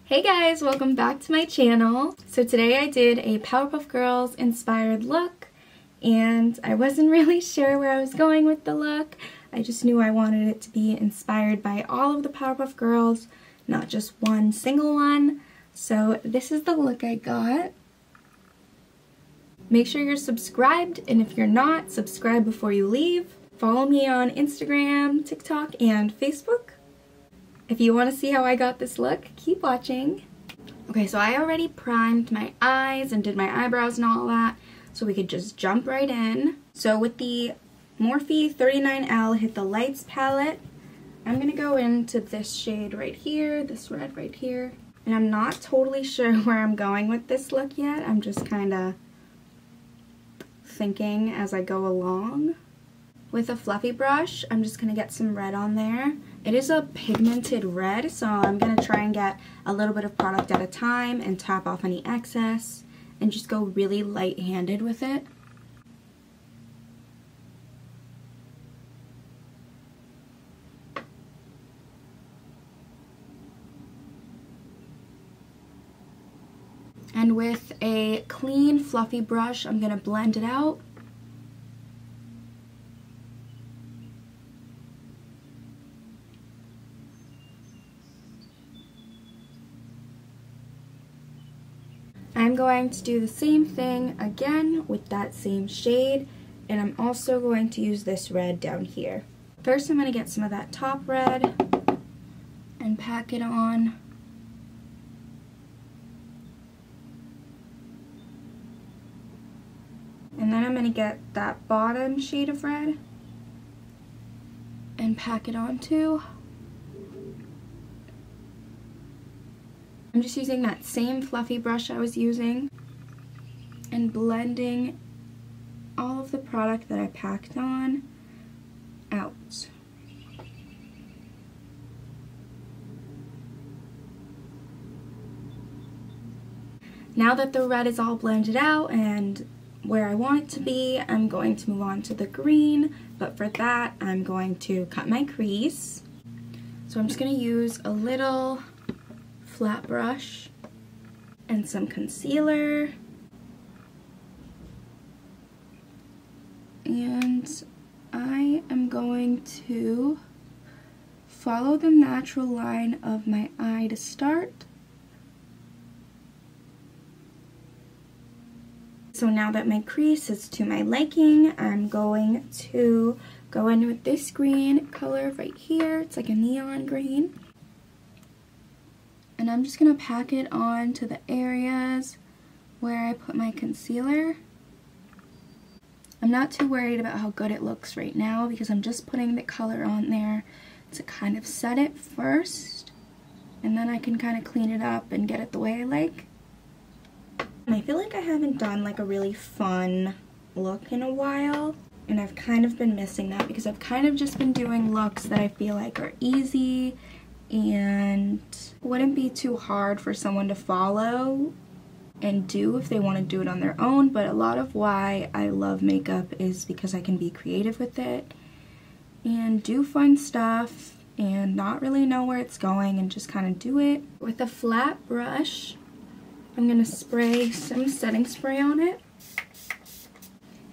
Hey guys, welcome back to my channel. So today I did a Powerpuff Girls Inspired Look, and I wasn't really sure where I was going with the look. I just knew I wanted it to be inspired by all of the Powerpuff Girls, not just one single one. So this is the look I got. Make sure you're subscribed, and if you're not, subscribe before you leave. Follow me on Instagram, TikTok, and Facebook. If you want to see how I got this look, keep watching. Okay, so I already primed my eyes and did my eyebrows and all that, so we could just jump right in. So with the Morphe 39L Hit the Lights palette, I'm going to go into this shade right here, this red right here. And I'm not totally sure where I'm going with this look yet. I'm just kind of thinking as I go along. With a fluffy brush, I'm just going to get some red on there. It is a pigmented red, so I'm going to try and get a little bit of product at a time and tap off any excess and just go really light-handed with it. And with a clean, fluffy brush, I'm going to blend it out. I'm going to do the same thing again with that same shade, and I'm also going to use this red down here. First, I'm going to get some of that top red and pack it on. And then I'm going to get that bottom shade of red and pack it on too. I'm just using that same fluffy brush I was using and blending all of the product that I packed on out. Now that the red is all blended out and where I want it to be, I'm going to move on to the green, but for that I'm going to cut my crease. So I'm just going to use a little flat brush and some concealer, and I am going to follow the natural line of my eye to start. So now that my crease is to my liking, I'm going to go in with this green color right here. It's like a neon green. And I'm just going to pack it on to the areas where I put my concealer. I'm not too worried about how good it looks right now because I'm just putting the color on there to kind of set it first. And then I can kind of clean it up and get it the way I like. And I feel like I haven't done like a really fun look in a while. And I've kind of been missing that because I've kind of just been doing looks that I feel like are easy and wouldn't be too hard for someone to follow and do if they want to do it on their own. But a lot of why I love makeup is because I can be creative with it and do fun stuff and not really know where it's going and just kind of do it. With a flat brush, I'm going to spray some setting spray on it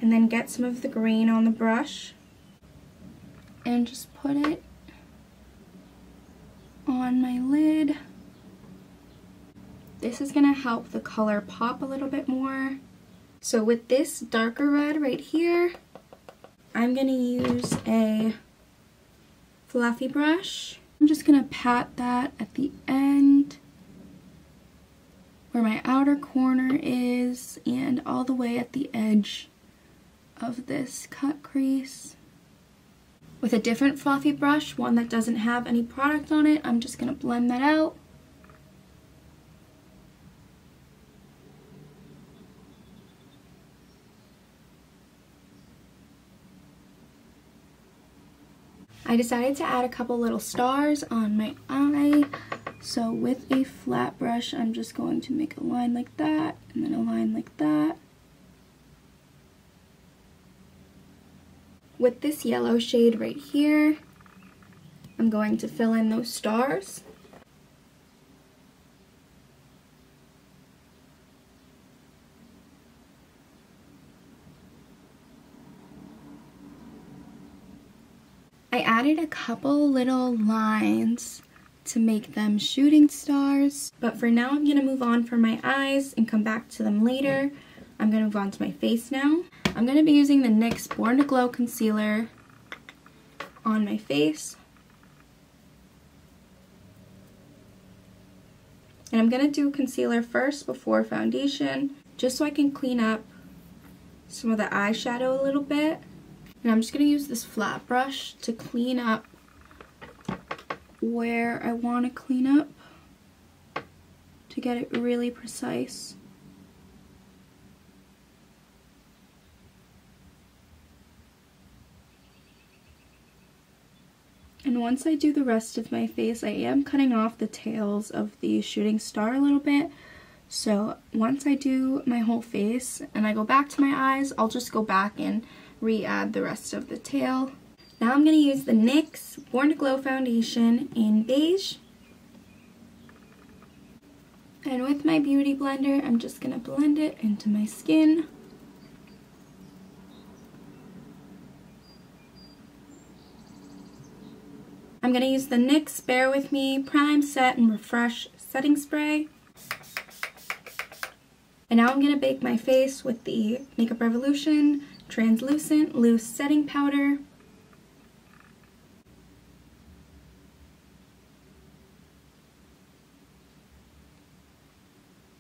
and then get some of the green on the brush and just put it on my lid. This is going to help the color pop a little bit more. So with this darker red right here, I'm going to use a fluffy brush. I'm just going to pat that at the end where my outer corner is and all the way at the edge of this cut crease. With a different fluffy brush, one that doesn't have any product on it, I'm just going to blend that out. I decided to add a couple little stars on my eye. So with a flat brush, I'm just going to make a line like that and then a line like that. With this yellow shade right here, I'm going to fill in those stars. I added a couple little lines to make them shooting stars, but for now I'm going to move on for my eyes and come back to them later. I'm going to move on to my face now. I'm going to be using the NYX Born to Glow concealer on my face. And I'm going to do concealer first before foundation, just so I can clean up some of the eyeshadow a little bit. And I'm just going to use this flat brush to clean up where I want to clean up to get it really precise. And once I do the rest of my face, I am cutting off the tails of the shooting star a little bit. So once I do my whole face and I go back to my eyes, I'll just go back and re-add the rest of the tail. Now I'm going to use the NYX Born to Glow foundation in beige. And with my beauty blender, I'm just going to blend it into my skin. I'm going to use the NYX Bear With Me Prime, Set, and Refresh Setting Spray. And now I'm going to bake my face with the Makeup Revolution Translucent Loose Setting Powder.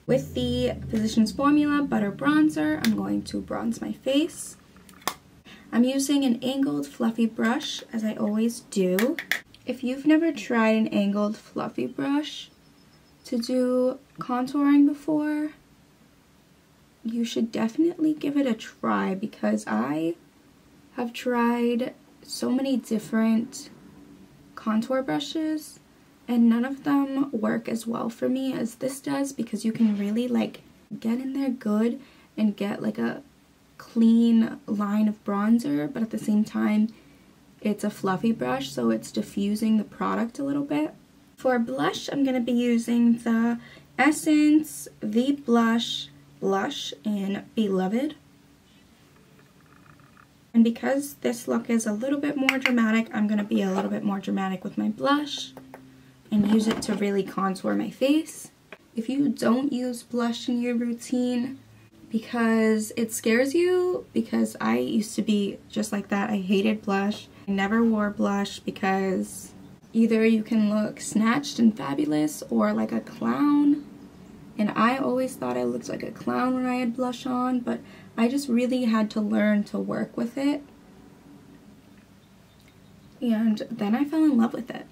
With the Physicians Formula Butter Bronzer, I'm going to bronze my face. I'm using an angled fluffy brush, as I always do. If you've never tried an angled fluffy brush to do contouring before, you should definitely give it a try, because I have tried so many different contour brushes and none of them work as well for me as this does, because you can really like get in there good and get like a clean line of bronzer, but at the same time it's a fluffy brush, so it's diffusing the product a little bit. For blush, I'm going to be using the Essence V Blush in Beloved. And because this look is a little bit more dramatic, I'm going to be a little bit more dramatic with my blush and use it to really contour my face. If you don't use blush in your routine because it scares you, because I used to be just like that, I hated blush. I never wore blush because either you can look snatched and fabulous or like a clown. And I always thought I looked like a clown when I had blush on, but I just really had to learn to work with it. And then I fell in love with it.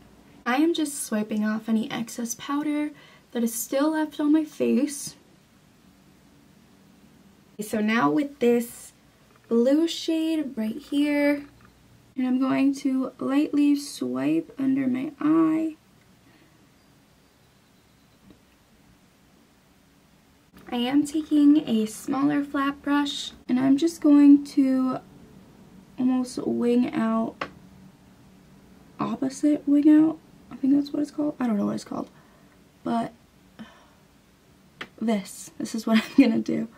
I am just swiping off any excess powder that is still left on my face. So now with this blue shade right here, and I'm going to lightly swipe under my eye. I am taking a smaller flat brush and I'm just going to almost wing out, opposite wing out. I think that's what it's called. I don't know what it's called. But this is what I'm gonna do.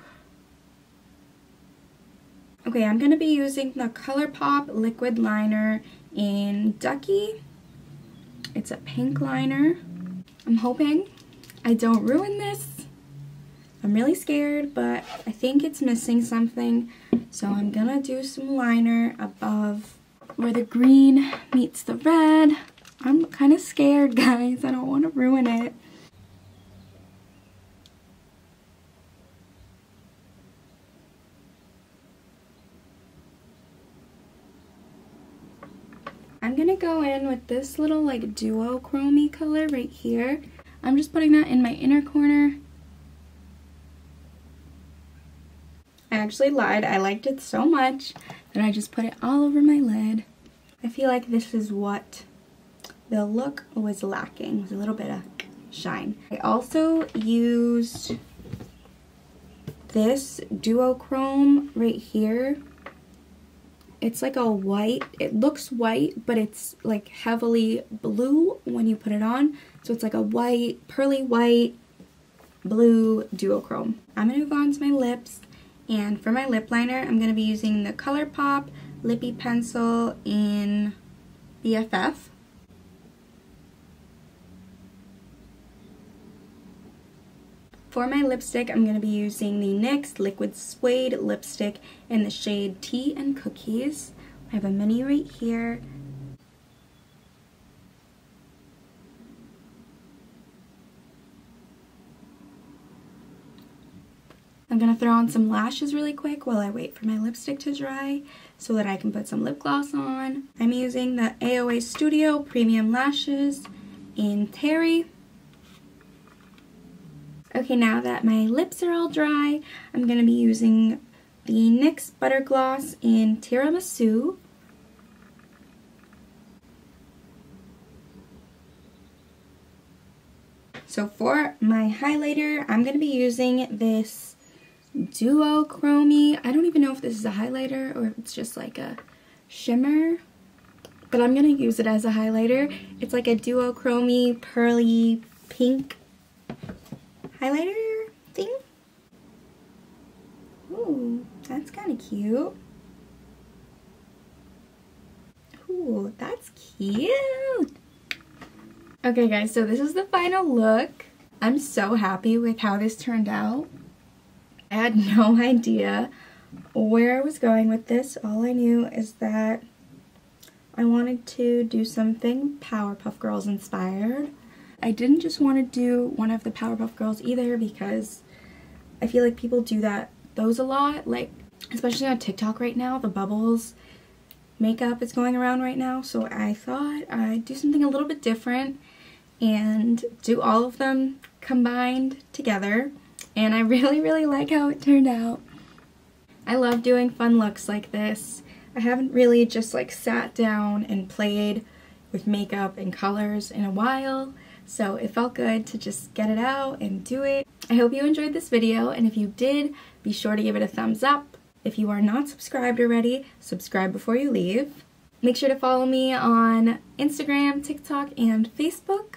Okay, I'm going to be using the ColourPop liquid liner in Ducky. It's a pink liner. I'm hoping I don't ruin this. I'm really scared, but I think it's missing something. So I'm going to do some liner above where the green meets the red. I'm kind of scared, guys. I don't want to ruin it. I'm going to go in with this little like duochrome color right here. I'm just putting that in my inner corner. I actually lied. I liked it so much that I just put it all over my lid. I feel like this is what the look was lacking. It was a little bit of shine. I also used this duochrome right here. It's like a white, it looks white, but it's like heavily blue when you put it on. So it's like a white, pearly white, blue duochrome. I'm going to move on to my lips. And for my lip liner, I'm going to be using the ColourPop Lippy Pencil in BFF. For my lipstick, I'm going to be using the NYX Liquid Suede lipstick in the shade Tea and Cookies. I have a mini right here. I'm going to throw on some lashes really quick while I wait for my lipstick to dry so that I can put some lip gloss on. I'm using the AOA Studio Premium Lashes in Terry. Okay, now that my lips are all dry, I'm going to be using the NYX Butter Gloss in Tiramisu. So for my highlighter, I'm going to be using this Duochrome. I don't even know if this is a highlighter or if it's just like a shimmer, but I'm going to use it as a highlighter. It's like a Duochrome pearly pink highlighter thing. Ooh, that's kind of cute. Ooh, that's cute. Okay guys, so this is the final look. I'm so happy with how this turned out. I had no idea where I was going with this. All I knew is that I wanted to do something Powerpuff Girls inspired. I didn't just want to do one of the Powerpuff Girls either because I feel like people do those a lot, like especially on TikTok right now. The bubbles makeup is going around right now, so I thought I'd do something a little bit different and do all of them combined together, and I really like how it turned out. I love doing fun looks like this. I haven't really just like sat down and played with makeup and colors in a while, so it felt good to just get it out and do it. I hope you enjoyed this video, and if you did, be sure to give it a thumbs up. If you are not subscribed already, subscribe before you leave. Make sure to follow me on Instagram, TikTok, and Facebook.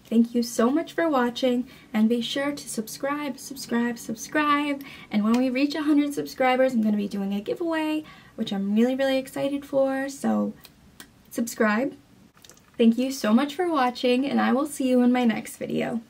Thank you so much for watching, and be sure to subscribe. And when we reach 100 subscribers, I'm going to be doing a giveaway, which I'm really excited for, so subscribe. Thank you so much for watching, and I will see you in my next video.